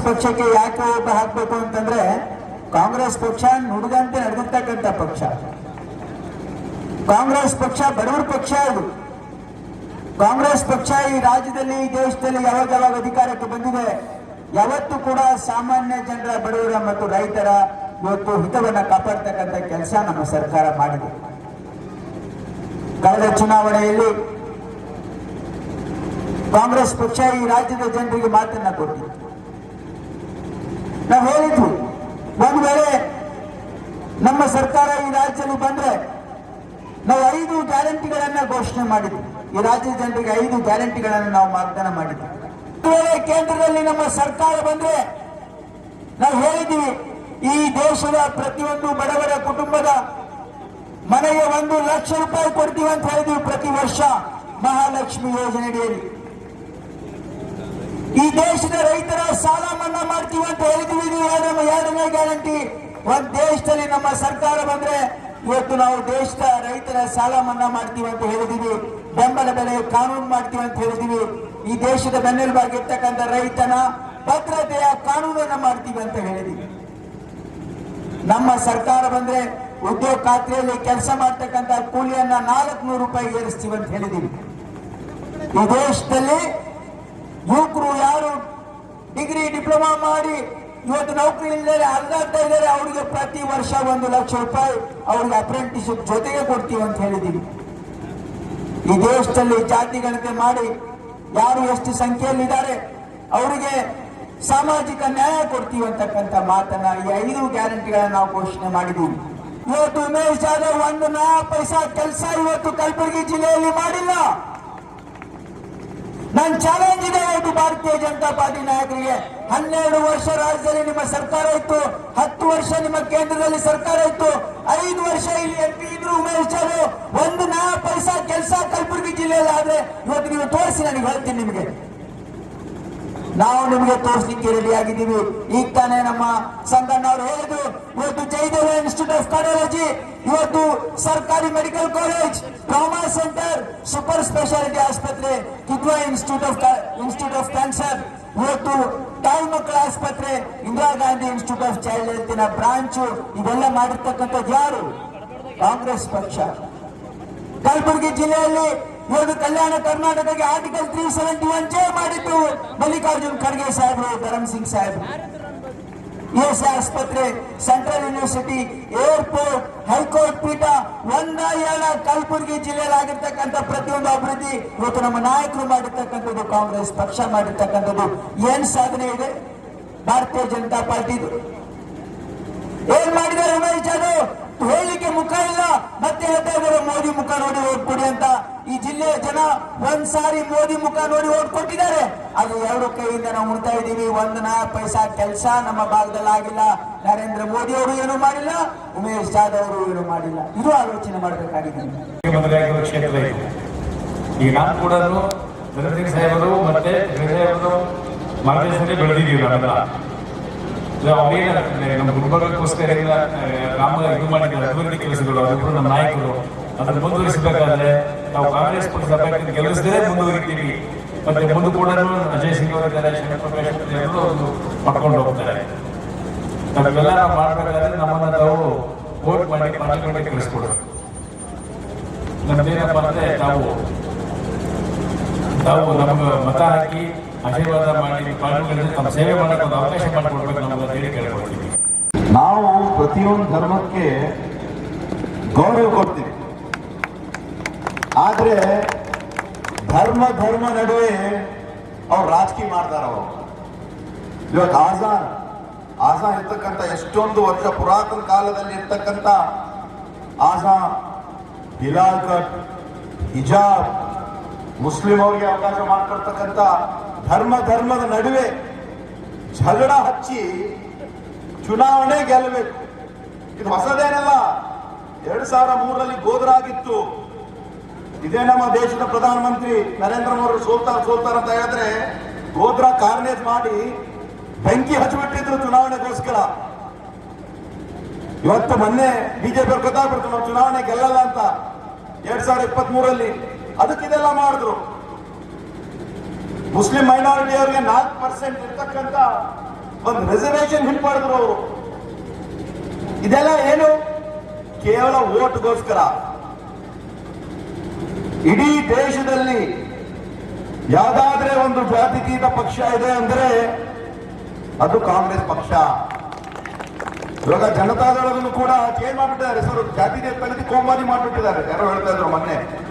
ಪಕ್ಷಕ್ಕೆ ಯಾಕೆ ಓಟ್ ಹಾಕಬೇಕು ಅಂತಂದ್ರೆ ಕಾಂಗ್ರೆಸ್ ಪಕ್ಷ ನುಡಿದಂತೆ ನಡೆದಿರ್ತಕ್ಕಂಥ ಪಕ್ಷ. ಕಾಂಗ್ರೆಸ್ ಪಕ್ಷ ಬಡವರ ಪಕ್ಷ. ಇದು ಕಾಂಗ್ರೆಸ್ ಪಕ್ಷ ಈ ರಾಜ್ಯದಲ್ಲಿ ಈ ದೇಶದಲ್ಲಿ ಯಾವಾಗ ಅಧಿಕಾರಕ್ಕೆ ಬಂದಿದೆ ಯಾವತ್ತೂ ಕೂಡ ಸಾಮಾನ್ಯ ಜನರ, ಬಡವರ ಮತ್ತು ರೈತರ ಇವತ್ತು ಹಿತವನ್ನ ಕಾಪಾಡ್ತಕ್ಕಂಥ ಕೆಲಸ ನಮ್ಮ ಸರ್ಕಾರ ಮಾಡಿದೆ. ಕಳೆದ ಚುನಾವಣೆಯಲ್ಲಿ ಕಾಂಗ್ರೆಸ್ ಪಕ್ಷ ಈ ರಾಜ್ಯದ ಜನರಿಗೆ ಮಾತನ್ನ ಕೊಟ್ಟಿದೆ. ನಾವು ಹೇಳಿದ್ವಿ, ಒಂದು ವೇಳೆ ನಮ್ಮ ಸರ್ಕಾರ ಈ ರಾಜ್ಯದಲ್ಲಿ ಬಂದ್ರೆ ನಾವು 5 ಗ್ಯಾರಂಟಿಗಳನ್ನ ಘೋಷಣೆ ಮಾಡಿದ್ವಿ. ಈ ರಾಜ್ಯದ ಜನರಿಗೆ 5 ಗ್ಯಾರಂಟಿಗಳನ್ನು ನಾವು ವಾಗ್ದಾನ ಮಾಡಿದ್ವಿ. ಒಂದು ವೇಳೆ ಕೇಂದ್ರದಲ್ಲಿ ನಮ್ಮ ಸರ್ಕಾರ ಬಂದ್ರೆ ನಾವು ಹೇಳಿದ್ವಿ, ಈ ದೇಶದ ಪ್ರತಿಯೊಂದು ಬಡವರ ಕುಟುಂಬದ ಮನೆಗೆ 1 ಲಕ್ಷ ರೂಪಾಯಿ ಕೊಡ್ತೀವಿ ಅಂತ ಹೇಳಿದ್ವಿ ಪ್ರತಿ ವರ್ಷ ಮಹಾಲಕ್ಷ್ಮಿ ಯೋಜನೆಯಲ್ಲಿ. ಈ ದೇಶದ ರೈತರ ಸಾಲ ಮನ್ನಾ ಮಾಡ್ತೀವಿ ಅಂತ ಹೇಳಿದ್ವಿ. ಇದು 2ನೇ ಗ್ಯಾರಂಟಿ. ಒಂದು ದೇಶದಲ್ಲಿ ನಮ್ಮ ಸರ್ಕಾರ ಬಂದ್ರೆ ಇವತ್ತು ನಾವು ದೇಶದ ರೈತರ ಸಾಲ ಮನ್ನಾ ಮಾಡ್ತೀವಿ ಅಂತ ಹೇಳಿದೀವಿ. ಬೆಂಬಲ ಬೆಲೆ ಕಾನೂನು ಮಾಡ್ತೀವಿ ಅಂತ ಹೇಳಿದೀವಿ. ಈ ದೇಶದ ಬೆನ್ನೆಲುಬಾಗಿರ್ತಕ್ಕಂಥ ರೈತನ ಭದ್ರತೆಯ ಕಾನೂನನ್ನ ಮಾಡ್ತೀವಿ ಅಂತ ಹೇಳಿದೀವಿ. ನಮ್ಮ ಸರ್ಕಾರ ಬಂದ್ರೆ ಉದ್ಯೋಗ ಖಾತ್ರಿಯಲ್ಲಿ ಕೆಲಸ ಮಾಡ್ತಕ್ಕಂಥ ಕೂಲಿಯನ್ನ 400 ರೂಪಾಯಿ ಏರಿಸ್ತೀವಿ ಅಂತ ಹೇಳಿದೀವಿ. ಈ ದೇಶದಲ್ಲಿ ಯುವಕರು ಯಾರು ಡಿಗ್ರಿ ಡಿಪ್ಲೊಮಾ ಮಾಡಿ ಇವತ್ತು ನೌಕರಿ ಇಲ್ಲದೆ ಅಲ್ದಾಡ್ತಾ ಇದ್ದಾರೆ, ಅವರಿಗೆ ಪ್ರತಿ ವರ್ಷ 1 ಲಕ್ಷ ರೂಪಾಯಿ ಅವ್ರಿಗೆ ಅಪ್ರೆಂಟಿಸ್ಶಿಪ್ ಜೊತೆಗೆ ಕೊಡ್ತೀವಿ ಅಂತ ಹೇಳಿದೀವಿ. ಈ ದೇಶದಲ್ಲಿ ಜಾತಿ ಗಣತಿ ಮಾಡಿ ಯಾರು ಎಷ್ಟು ಸಂಖ್ಯೆಯಲ್ಲಿದ್ದಾರೆ ಅವರಿಗೆ ಸಾಮಾಜಿಕ ನ್ಯಾಯ ಕೊಡ್ತೀವಿ ಅಂತಕ್ಕಂಥ ಮಾತನ್ನ ಈ 5 ಗ್ಯಾರಂಟಿಗಳನ್ನ ನಾವು ಘೋಷಣೆ ಮಾಡಿದೀವಿ. ಇವತ್ತು ಉಮೇಶ್ ಜಾಧವ್ 1 ನಯಾ ಪೈಸಾ ಕೆಲಸ ಇವತ್ತು ಕಲಬುರಗಿ ಜಿಲ್ಲೆಯಲ್ಲಿ ಮಾಡಿಲ್ಲ. ನನ್ನ ಚಾಲೆಂಜ್ ಇದೆ ಇವತ್ತು ಭಾರತೀಯ ಜನತಾ ಪಾರ್ಟಿ ನಾಯಕರಿಗೆ. 12 ವರ್ಷ ರಾಜ್ಯದಲ್ಲಿ ನಿಮ್ಮ ಸರ್ಕಾರ ಇತ್ತು, 10 ವರ್ಷ ನಿಮ್ಮ ಕೇಂದ್ರದಲ್ಲಿ ಸರ್ಕಾರ ಇತ್ತು, 5 ವರ್ಷ ಇಲ್ಲಿ MP ಇದ್ರು ಉಮೇಶ್ ಜಾಧವ್. 1 ನಯಾ ಪೈಸಾ ಕೆಲಸ ಕಲಬುರಗಿ ಜಿಲ್ಲೆಯಲ್ಲಿ ಆದ್ರೆ ಇವತ್ತು ನೀವು ತೋರಿಸಿ, ನನಗೆ ಹೇಳ್ತೀನಿ ನಿಮಗೆ. ನಾವು ನಿಮಗೆ ತೋರಿಸಲಿಕ್ಕೆ ರೆಡಿ ಆಗಿದ್ದೀವಿ. ಈಗ ತಾನೇ ನಮ್ಮ ಸಂಗಣ್ಣ ಅವರು ಹೇಳಿದ್ರು, ಇವತ್ತು ಜಯದೇವ ಇನ್ಸ್ಟಿಟ್ಯೂಟ್ ಆಫ್ ಕಾರ್ಡಿಯಾಲಜಿ, ಇವತ್ತು ಸರ್ಕಾರಿ medical college, trauma centre, super speciality ಆಸ್ಪತ್ರೆ, ಕಿದ್ವಾ ಇನ್ಸ್ಟಿಟ್ಯೂಟ್ ಆಫ್ ಕ್ಯಾನ್ಸರ್, ಇವತ್ತು ತಾಯಿ ಮಕ್ಕಳ ಆಸ್ಪತ್ರೆ, Indira Gandhi institute of child health branch, ಇವೆಲ್ಲ ಮಾಡಿರ್ತಕ್ಕಂಥದ್ದು ಯಾರು? ಕಾಂಗ್ರೆಸ್ ಪಕ್ಷ. ಕಲಬುರಗಿ ಜಿಲ್ಲೆಯಲ್ಲಿ ಇವತ್ತು ಕಲ್ಯಾಣ ಕರ್ನಾಟಕಕ್ಕೆ ಆರ್ಟಿಕಲ್ 371 ಮಾಡಿದ್ದು ಮಲ್ಲಿಕಾರ್ಜುನ್ ಖರ್ಗೆ ಸಾಹೇಬರು, ಧರಮ್ ಸಿಂಗ್ ಸಾಹೇಬರು. ES ಆಸ್ಪತ್ರೆ, ಸೆಂಟ್ರಲ್ ಯೂನಿವರ್ಸಿಟಿ, ಏರ್ಪೋರ್ಟ್, ಹೈಕೋರ್ಟ್ ಪೀಠ, ಕಲಬುರಗಿ ಜಿಲ್ಲೆಯಲ್ಲಿ ಆಗಿರ್ತಕ್ಕಂಥ ಪ್ರತಿಯೊಂದು ಅಭಿವೃದ್ಧಿ ಇವತ್ತು ನಮ್ಮ ನಾಯಕರು ಮಾಡಿರ್ತಕ್ಕಂಥದ್ದು, ಕಾಂಗ್ರೆಸ್ ಪಕ್ಷ ಮಾಡಿರ್ತಕ್ಕಂಥದ್ದು. ಏನ್ ಸಾಧನೆ ಇದೆ ಭಾರತೀಯ ಜನತಾ ಪಾರ್ಟಿದು? ಏನ್ ಮಾಡಿದ್ದಾರೆ ಉಮೇಶ್ ಜಾಧವ್? ಹೇಳಿಕೆ ಮುಖ ಇಲ್ಲ, ಮತ್ತೆ ಹೇಳ್ತಾ ಇದ್ದಾರೆ ಮೋದಿ ಮುಖ ನೋಡಿ ಓಟ್ ಕೊಡಿ ಅಂತ. ಈ ಜಿಲ್ಲೆಯ ಜನ ಒಂದ್ಸಾರಿ ಮೋದಿ ಮುಖ ನೋಡಿ ಓಟ್ ಕೊಟ್ಟಿದ್ದಾರೆ. ಅದು 2 ಕೈಯಿಂದ ನಾವು ಉಣ್ತಾ ಇದ್ದೀವಿ. 1 ನಯಾ ಪೈಸಾ ಕೆಲಸ ನಮ್ಮ ಭಾಗದಲ್ಲಿ ಆಗಿಲ್ಲ. ನರೇಂದ್ರ ಮೋದಿ ಅವರು ಏನು ಮಾಡಿಲ್ಲ, ಉಮೇಶ್ ಜಾಧವ್ ಅವರು ಏನು ಮಾಡಿಲ್ಲ. ಇದು ಆಲೋಚನೆ ಮಾಡಬೇಕಾಗಿದೆ. ಈಗ ನಾನು ಕೂಡ ಧನಸಿಂಗ್ ಸಾಹೇಬರು ಮತ್ತೆ ಮಾರ್ಗದರ್ಶನ ಬೆಳೆದಿದ್ದೀವಿ. ನಾವೆಲ್ಲ ನಮ್ಮ ಗುಲ್ಬರ್ಗಕ್ಕೋಸ್ಕರ ರಾಮ ಇದು ಮಾಡಿದ್ದಾರೆ ಅಭಿವೃದ್ಧಿ ಕೆಲಸಗಳು, ಅದಕ್ಕೂ ನಮ್ಮ ನಾಯಕರು ಅದನ್ನು ಮುಂದುವರಿಸಬೇಕಾದ್ರೆ ನಾವು ಕಾಂಗ್ರೆಸ್ ಪಕ್ಷದ ಅಭ್ಯರ್ಥಿ ಗೆಲ್ಲಿಸದೇ ಮುಂದುವರಿತೀವಿ. ಮತ್ತೆ ಮುಂದೆ ಕೂಡ ಅಜಯ್ ಸಿಂಗ್ ಅವರಿದ್ದಾರೆ, ಎಲ್ಲರೂ ಒಂದು ಮಾಡ್ಕೊಂಡು ಹೋಗ್ತಾರೆ. ನಾವೆಲ್ಲ ನಾವು ಮಾಡಬೇಕಾದ್ರೆ ನಮ್ಮನ್ನ ತಾವು ವೋಟ್ ಮಾಡಿ ಪಾರ್ಲಿಮೆಂಟ್ಗೆ ಕಳಿಸ್ಕೊಡ್ಬೇಕು. ನಮ್ದೇನಪ್ಪ ಅಂದ್ರೆ ತಾವು ನಮ್ಗೆ ಮತ ಹಾಕಿ ಆಶೀರ್ವಾದ ಮಾಡಿ ಪಾರ್ಲಿಮೆಂಟ್ ತಮ್ಮ ಸೇವೆ ಮಾಡಕ್ಕೆ ಒಂದು ಅವಕಾಶ ಮಾಡಿಕೊಡ್ಬೇಕು ನಮ್ಗೆ ಹೇಳಿ ಕೇಳ್ಕೊಳ್ತೀವಿ. ನಾವು ಪ್ರತಿಯೊಂದು ಧರ್ಮಕ್ಕೆ ಗೌರವ ಕೊಡ್ತೀವಿ, ಆದ್ರೆ ಧರ್ಮ ನಡುವೆ ಅವ್ರು ರಾಜಕೀಯ ಮಾಡ್ತಾರ. ಅವರು ಇವತ್ತು ಆಜಾನ್ ಇರ್ತಕ್ಕಂಥ ಎಷ್ಟೊಂದು ವರ್ಷ ಪುರಾತನ ಕಾಲದಲ್ಲಿ ಇರ್ತಕ್ಕಂಥ ಆಜಾನ್, ಹಿಲಾಲ್ ಕಟ್, ಹಿಜಾಬ್, ಮುಸ್ಲಿಂ ಅವರಿಗೆ ಅವಕಾಶ ಮಾಡ್ಕೊಡ್ತಕ್ಕಂಥ ಧರ್ಮದ ನಡುವೆ ಜಗಳ ಹಚ್ಚಿ ಚುನಾವಣೆ ಗೆಲ್ಲಬೇಕು. ಇದು ಹೊಸದೇನಲ್ಲ. 2003ರಲ್ಲಿ ಗೋದ್ರಾಗಿತ್ತು. ಇದೇ ನಮ್ಮ ದೇಶದ ಪ್ರಧಾನಮಂತ್ರಿ ನರೇಂದ್ರ ಮೋದಿ ಸೋಲ್ತಾರ ಅಂತ ಹೇಳಿದ್ರೆ ಗೋದ್ರಾ ಕಾರ್ನೇಜ್ ಮಾಡಿ ಬೆಂಕಿ ಹಚ್ಚಿಬಿಟ್ಟಿದ್ರು ಚುನಾವಣೆಗೋಸ್ಕರ. ಇವತ್ತು ಮೊನ್ನೆ ಬಿಜೆಪಿ ಅವ್ರು ಗೊತ್ತಾಗ್ಬಿಡ್ತು ನಾವು ಚುನಾವಣೆ ಗೆಲ್ಲಲ್ಲ ಅಂತ 2023ರಲ್ಲಿ. ಅದಕ್ಕಿದೆಲ್ಲ ಮಾಡಿದ್ರು. ಮುಸ್ಲಿಂ ಮೈನಾರಿಟಿ ಅವರಿಗೆ 4% ಇರ್ತಕ್ಕಂಥ ಒಂದು ರಿಸರ್ವೇಶನ್ ಹಿಂಪಡೆದ್ರು ಅವರು. ಇದೆಲ್ಲ ಏನು? ಕೇವಲ ಓಟ್ಗೋಸ್ಕರ. ಇಡೀ ದೇಶದಲ್ಲಿ ಯಾವ್ದಾದ್ರೆ ಒಂದು ಜಾತ್ಯತೀತ ಪಕ್ಷ ಇದೆ ಅಂದ್ರೆ ಅದು ಕಾಂಗ್ರೆಸ್ ಪಕ್ಷ. ಇವಾಗ ಜನತಾದಳವನ್ನು ಕೂಡ ಚೇಂಜ್ ಮಾಡ್ಬಿಟ್ಟಿದ್ದಾರೆ ಹೆಸರು, ಜಾತಿ ಕಲಿತು ಕೋಮಾರಿ ಮಾಡ್ಬಿಟ್ಟಿದ್ದಾರೆ. ಯಾರೋ ಹೇಳ್ತಾ ಇದ್ರು ಮೊನ್ನೆ.